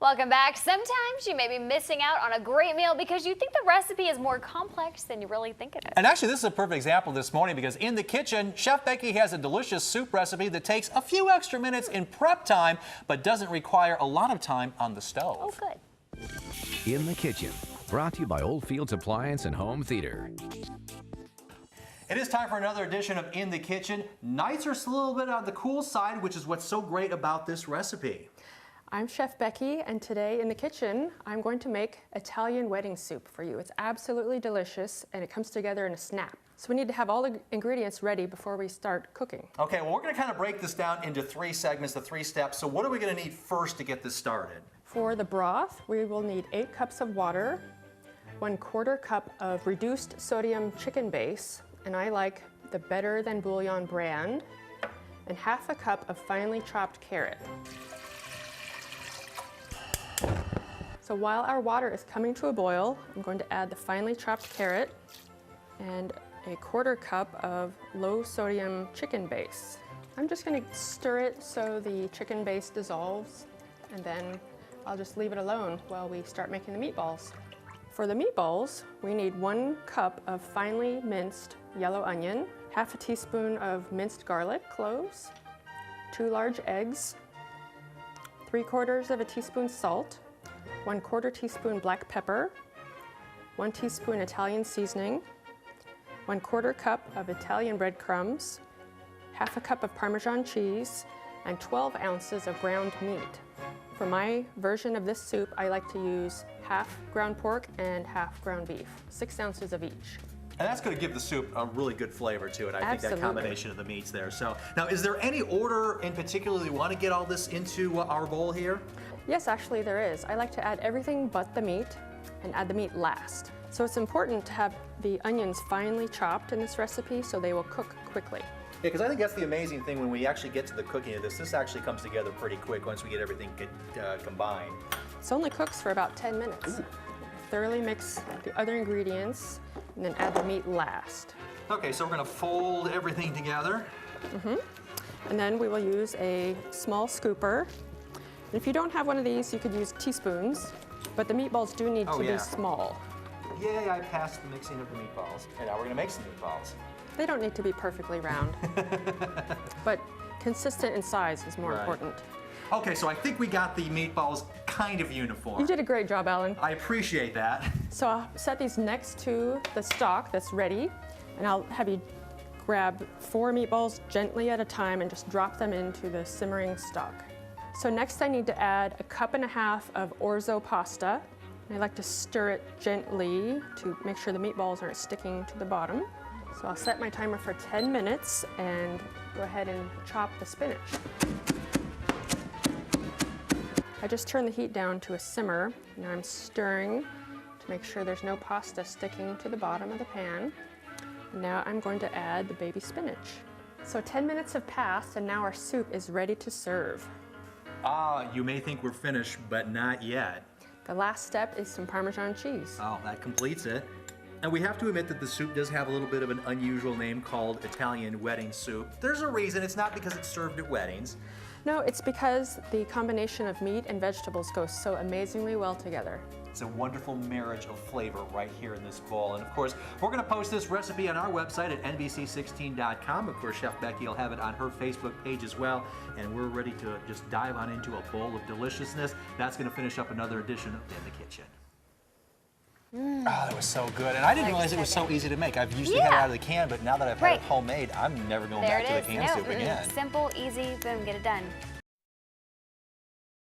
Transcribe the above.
Welcome back. Sometimes you may be missing out on a great meal because you think the recipe is more complex than you really think it is. And actually, this is a perfect example this morning because in the kitchen, Chef Becky has a delicious soup recipe that takes a few extra minutes in prep time, but doesn't require a lot of time on the stove. Oh, good. In the Kitchen, brought to you by Oldfields Appliance and Home Theater. It is time for another edition of In the Kitchen. Nights are a little bit on the cool side, which is what's so great about this recipe. I'm Chef Becky, and today in the kitchen, I'm going to make Italian wedding soup for you. It's absolutely delicious, and it comes together in a snap. So we need to have all the ingredients ready before we start cooking. Okay, well, we're going to kind of break this down into 3 segments, the 3 steps. So what are we going to need first to get this started? For the broth, we will need 8 cups of water, 1/4 cup of reduced sodium chicken base, and I like the Better Than Bouillon brand, and 1/2 cup of finely chopped carrot. So while our water is coming to a boil, I'm going to add the finely chopped carrot and a 1/4 cup of low sodium chicken base. I'm just going to stir it so the chicken base dissolves, and then I'll just leave it alone while we start making the meatballs. For the meatballs, we need 1 cup of finely minced yellow onion, 1/2 teaspoon of minced garlic cloves, 2 large eggs, 3/4 teaspoon salt, 1/4 teaspoon black pepper, 1 teaspoon Italian seasoning, 1/4 cup of Italian breadcrumbs, 1/2 cup of Parmesan cheese, and 12 ounces of ground meat. For my version of this soup, I like to use 1/2 ground pork and 1/2 ground beef, 6 ounces of each. And that's going to give the soup a really good flavor to it. I think Absolutely. that combination of the meats there. So now, is there any order in particular that you want to get all this into our bowl here? Yes, actually there is. I like to add everything but the meat and add the meat last. So it's important to have the onions finely chopped in this recipe so they will cook quickly. Yeah, because I think that's the amazing thing when we actually get to the cooking of this. This actually comes together pretty quick once we get everything combined. It only cooks for about 10 minutes. Thoroughly mix the other ingredients and then add the meat last. Okay, so we're going to fold everything together. And then we will use a small scooper. And if you don't have one of these, you could use teaspoons, but the meatballs do need to be small. Yay, I passed the mixing of the meatballs. And now we're going to make some meatballs. They don't need to be perfectly round, but consistent in size is more important. Okay, so I think we got the meatballs kind of uniform. You did a great job, Alan. I appreciate that. So I'll set these next to the stock that's ready, and I'll have you grab 4 meatballs gently at a time and just drop them into the simmering stock. So next I need to add 1.5 cups of orzo pasta. I like to stir it gently to make sure the meatballs aren't sticking to the bottom. So I'll set my timer for 10 minutes and go ahead and chop the spinach. I just turn the heat down to a simmer. Now I'm stirring to make sure there's no pasta sticking to the bottom of the pan. And now I'm going to add the baby spinach. So 10 minutes have passed and now our soup is ready to serve. Ah, you may think we're finished, but not yet. The last step is some Parmesan cheese. Oh, that completes it. And we have to admit that the soup does have a little bit of an unusual name called Italian wedding soup. There's a reason. It's not because it's served at weddings. No, it's because the combination of meat and vegetables goes so amazingly well together. It's a wonderful marriage of flavor right here in this bowl. And of course, we're going to post this recipe on our website at NBC16.com. Of course, Chef Becky will have it on her Facebook page as well. And we're ready to just dive on into a bowl of deliciousness. That's going to finish up another edition of In the Kitchen. Oh, it was so good. And I didn't realize it was so easy to make. I've usually had it out of the can, but now that I've had it homemade, I'm never going back to the canned soup again. Simple, easy, boom, get it done.